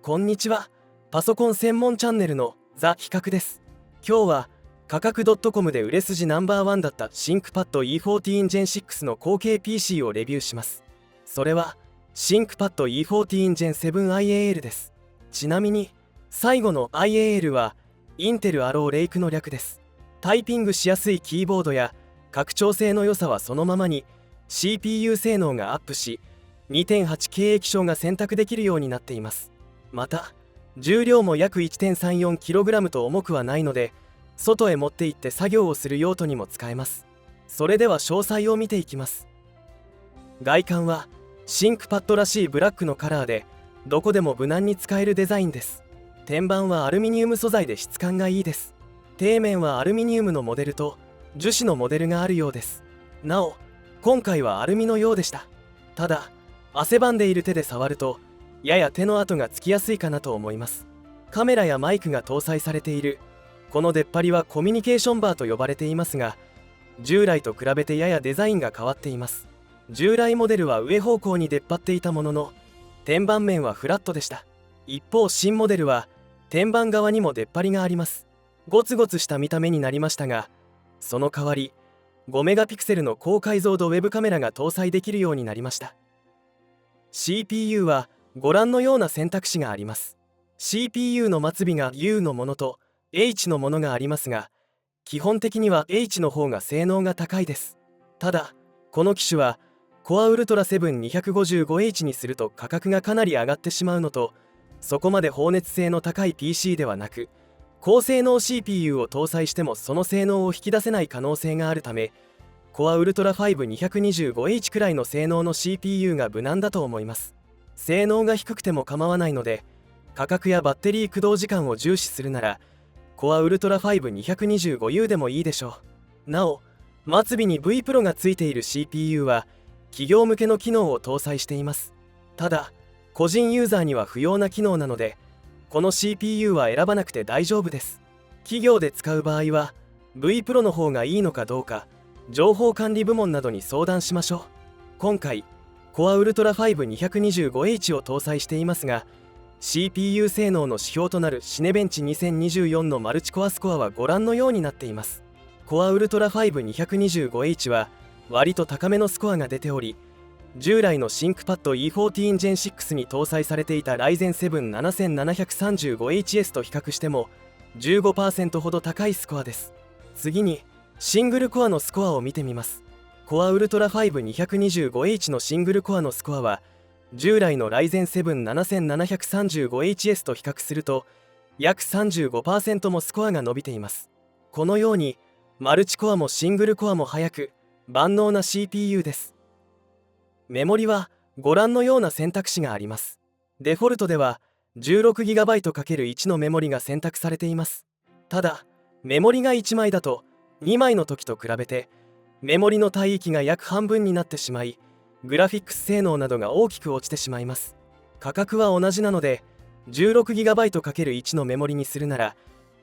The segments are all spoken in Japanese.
こんにちは。パソコン専門チャンネルのザ・比較です。今日は価格 .com で売れ筋ナンバーワンだった ThinkPad E14 Gen 6の後継 PC をレビューします。それは ThinkPad E14 Gen 7 IAL です。ちなみに最後の IAL はインテルアローレイクの略です。タイピングしやすいキーボードや拡張性の良さはそのままに CPU 性能がアップし 2.8K 液晶が選択できるようになっています。また重量も約 1.34kg と重くはないので外へ持って行って作業をする用途にも使えます。それでは詳細を見ていきます。外観はThinkPadらしいブラックのカラーでどこでも無難に使えるデザインです。天板はアルミニウム素材で質感がいいです。底面はアルミニウムのモデルと樹脂のモデルがあるようです。なお今回はアルミのようでした。ただ汗ばんでいる手で触るとやや手の跡がつきやすいかなと思います。カメラやマイクが搭載されているこの出っ張りはコミュニケーションバーと呼ばれていますが、従来と比べてややデザインが変わっています。従来モデルは上方向に出っ張っていたものの天板面はフラットでした。一方新モデルは天板側にも出っ張りがあります。ゴツゴツした見た目になりましたが、その代わり5メガピクセルの高解像度ウェブカメラが搭載できるようになりました。 CPU はご覧のような選択肢があります。 CPU の末尾が U のものと H のものがありますが、基本的には H の方が性能が高いです。ただこの機種は Core Ultra 7 255H にすると価格がかなり上がってしまうのと、そこまで放熱性の高い PC ではなく高性能 CPU を搭載してもその性能を引き出せない可能性があるため、 Core Ultra 5 225H くらいの性能の CPU が無難だと思います。性能が低くても構わないので、価格やバッテリー駆動時間を重視するなら Core Ultra 5 225U でもいいでしょう。なお末尾に V Pro がついている CPU は企業向けの機能を搭載しています。ただ個人ユーザーには不要な機能なのでこの CPU は選ばなくて大丈夫です。企業で使う場合は V Pro の方がいいのかどうか情報管理部門などに相談しましょう。今回 Core Ultra 5 225H を搭載していますが、 CPU 性能の指標となるシネベンチ2024のマルチコアスコアはご覧のようになっています。 Core Ultra 5 225H は割と高めのスコアが出ており、従来の ThinkPad E14 Gen 6に搭載されていた Ryzen 7 7735HS と比較しても 15% ほど高いスコアです。次にシングルコアのスコアを見てみます。 Core Ultra 5 225H のシングルコアのスコアは従来の Ryzen 7 7735HS と比較すると約 35% もスコアが伸びています。このようにマルチコアもシングルコアも速く万能な CPU です。メモリはご覧のような選択肢があります。デフォルトでは 16GB×1 のメモリが選択されています。ただメモリが1枚だと2枚の時と比べてメモリの帯域が約半分になってしまい、グラフィックス性能などが大きく落ちてしまいます。価格は同じなので 16GB×1 のメモリにするなら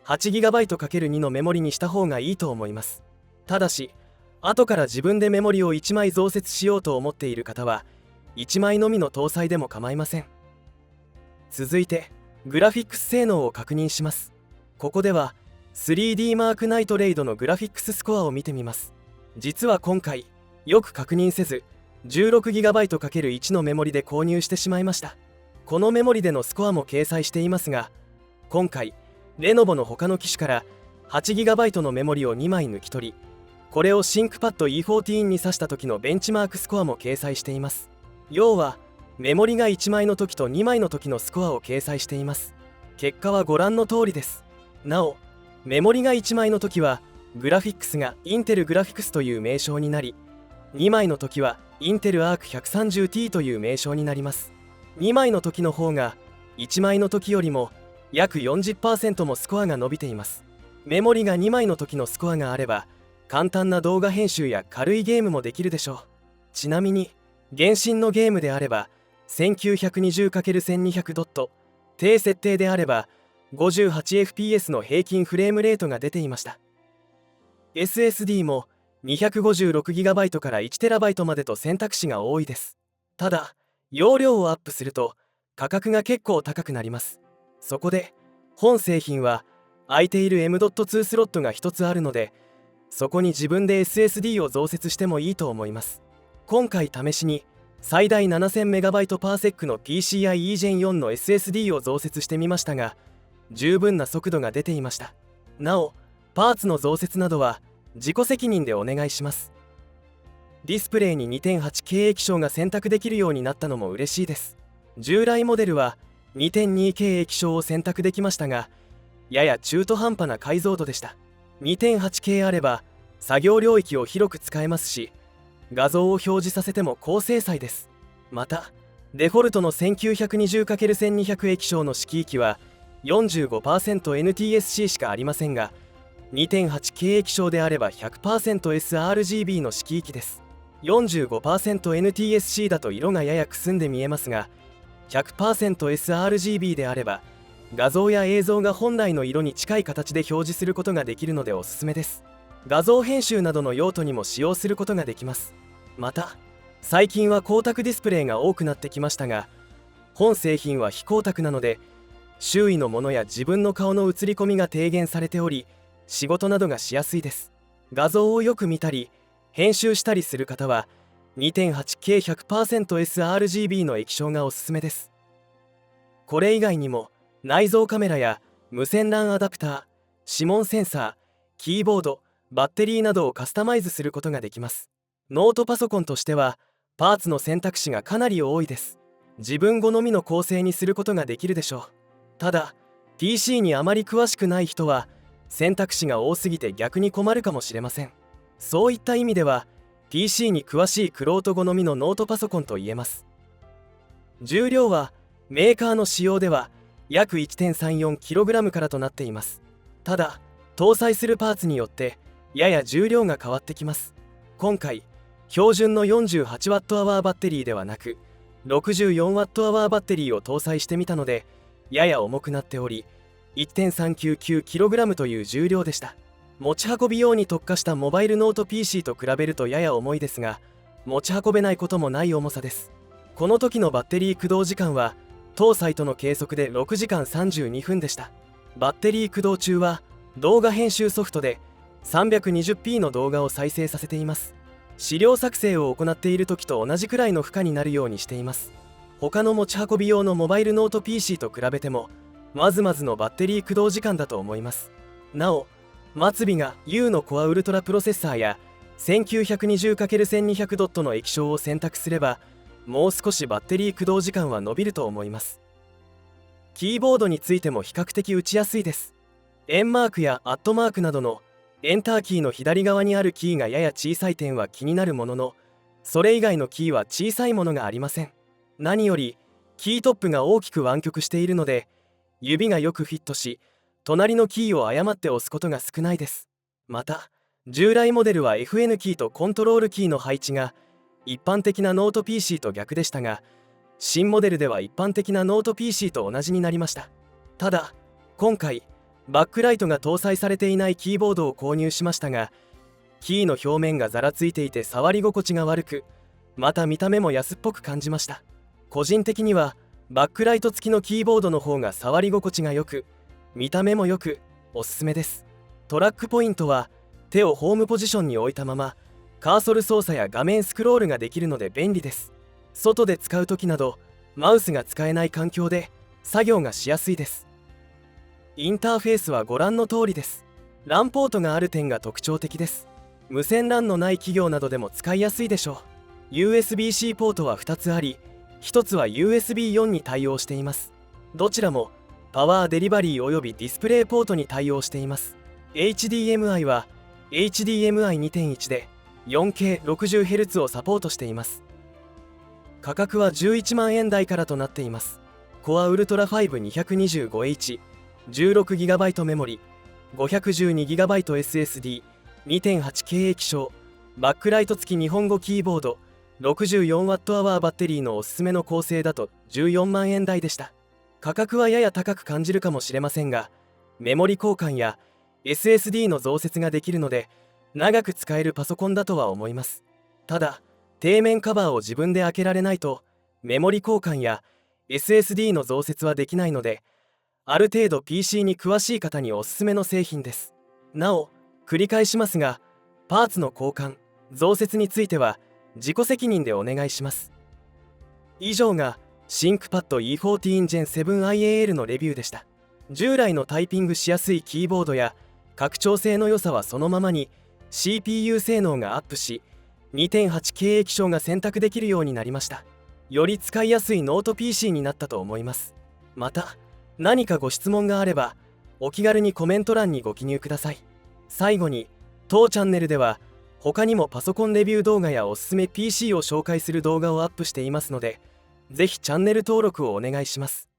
8GB×2 のメモリにした方がいいと思います。ただし後から自分でメモリを1枚増設しようと思っている方は1枚のみの搭載でも構いません。続いてグラフィックス性能を確認します。ここでは 3D マークナイトレイドのグラフィックススコアを見てみます。実は今回よく確認せず 16GB×1 のメモリで購入してしまいました。このメモリでのスコアも掲載していますが、今回レノボの他の機種から 8GB のメモリを2枚抜き取り、これを ThinkPad E14 に挿した時のベンチマークスコアも掲載しています。要はメモリが1枚の時と2枚の時のスコアを掲載しています。結果はご覧の通りです。なおメモリが1枚の時はグラフィックスがインテルグラフィックスという名称になり、2枚の時はインテルアーク 130T という名称になります。2枚の時の方が1枚の時よりも約 40% もスコアが伸びています。メモリが2枚の時のスコアがあれば簡単な動画編集や軽いゲームもできるでしょう。ちなみに原神のゲームであれば 1920×1200 ドット、低設定であれば 58fps の平均フレームレートが出ていました。 SSD も 256GB から 1TB までと選択肢が多いです。ただ容量をアップすると価格が結構高くなります。そこで本製品は空いている M.2 スロットが1つあるので、そこに自分で SSD を増設してもいいと思います。今回試しに最大 7000MB/s の PCIe Gen 4の SSD を増設してみましたが、十分な速度が出ていました。なおパーツの増設などは自己責任でお願いします。ディスプレイに 2.8K 液晶が選択できるようになったのも嬉しいです。従来モデルは 2.2K 液晶を選択できましたが、やや中途半端な解像度でした。 2.8K あれば作業領域を広く使えますし、画像を表示させても高精細です。またデフォルトの 1920×1200 液晶の色域は 45%NTSC しかありませんが、 2.8K 液晶であれば 100%sRGB の色域です。45%NTSC だと色がややくすんで見えますが、 100%sRGB であれば画像や映像が本来の色に近い形で表示することができるのでおすすめです。画像編集などの用途にも使用することができます。また最近は光沢ディスプレイが多くなってきましたが、本製品は非光沢なので周囲のものや自分の顔の映り込みが低減されており、仕事などがしやすいです。画像をよく見たり編集したりする方は 2.8K100%sRGB の液晶がおすすめです。これ以外にも内蔵カメラや無線 LAN アダプター、指紋センサー、キーボード、バッテリーなどをカスタマイズすることができます。ノートパソコンとしてはパーツの選択肢がかなり多いです。自分好みの構成にすることができるでしょう。ただ PC にあまり詳しくない人は選択肢が多すぎて逆に困るかもしれません。そういった意味では PC に詳しい玄人好みのノートパソコンと言えます。重量はメーカーの仕様では約 1.34kg からとなっています。ただ搭載するパーツによってやや重量が変わってきます。今回標準の 48Wh バッテリーではなく 64Wh バッテリーを搭載してみたので、やや重くなっており 1.399kg という重量でした。持ち運び用に特化したモバイルノート PC と比べるとやや重いですが、持ち運べないこともない重さです。この時のバッテリー駆動時間は当サイトの計測で6時間32分でした。バッテリー駆動中は動画編集ソフトで 320p の動画を再生させています。資料作成を行っている時と同じくらいの負荷になるようにしています。他の持ち運び用のモバイルノート PC と比べてもまずまずのバッテリー駆動時間だと思います。なお末尾が U のコアウルトラプロセッサーや 1920×1200 ドットの液晶を選択すればもう少しバッテリー駆動時間は伸びると思います。キーボードについても比較的打ちやすいです。円マークやアットマークなどのエンターキーの左側にあるキーがやや小さい点は気になるものの、それ以外のキーは小さいものがありません。何よりキートップが大きく湾曲しているので指がよくフィットし、隣のキーを誤って押すことが少ないです。また従来モデルは FN キーとコントロールキーの配置が一般的なノート PC と逆でしたが、新モデルでは一般的なノート PC と同じになりました。ただ今回バックライトが搭載されていないキーボードを購入しましたが、キーの表面がざらついていて触り心地が悪く、また見た目も安っぽく感じました。個人的にはバックライト付きのキーボードの方が触り心地が良く見た目も良くおすすめです。トラックポイントは手をホームポジションに置いたままカーソル操作や画面スクロールができるので便利です。外で使う時などマウスが使えない環境で作業がしやすいです。インターフェースはご覧の通りです。LAN ポートがある点が特徴的です。無線 LAN のない企業などでも使いやすいでしょう。 USB-C ポートは2つあり、1つは USB4 に対応しています。どちらもパワーデリバリーおよびディスプレイポートに対応しています。 HDMI は HDMI2.1 で 4K60Hz をサポートしています。価格は11万円台からとなっています。コアウルトラ 5225H、 16GB メモリ、512GB SSD、 2.8K 液晶、バックライト付き日本語キーボード、64Wh バッテリーのおすすめの構成だと14万円台でした。価格はやや高く感じるかもしれませんが、メモリ交換や SSD の増設ができるので長く使えるパソコンだとは思います。ただ底面カバーを自分で開けられないとメモリ交換や SSD の増設はできないので、ある程度 PC に詳しい方におすすめの製品です。なお、繰り返しますが、パーツの交換、増設については自己責任でお願いします。以上が ThinkPad E14 Gen 7 IAL のレビューでした。従来のタイピングしやすいキーボードや拡張性の良さはそのままに、 CPU 性能がアップし 2.8K 液晶が選択できるようになりました。より使いやすいノート PC になったと思います。また何かご質問があればお気軽にコメント欄にご記入ください。最後に、当チャンネルでは他にもパソコンレビュー動画やおすすめ PC を紹介する動画をアップしていますので、ぜひチャンネル登録をお願いします。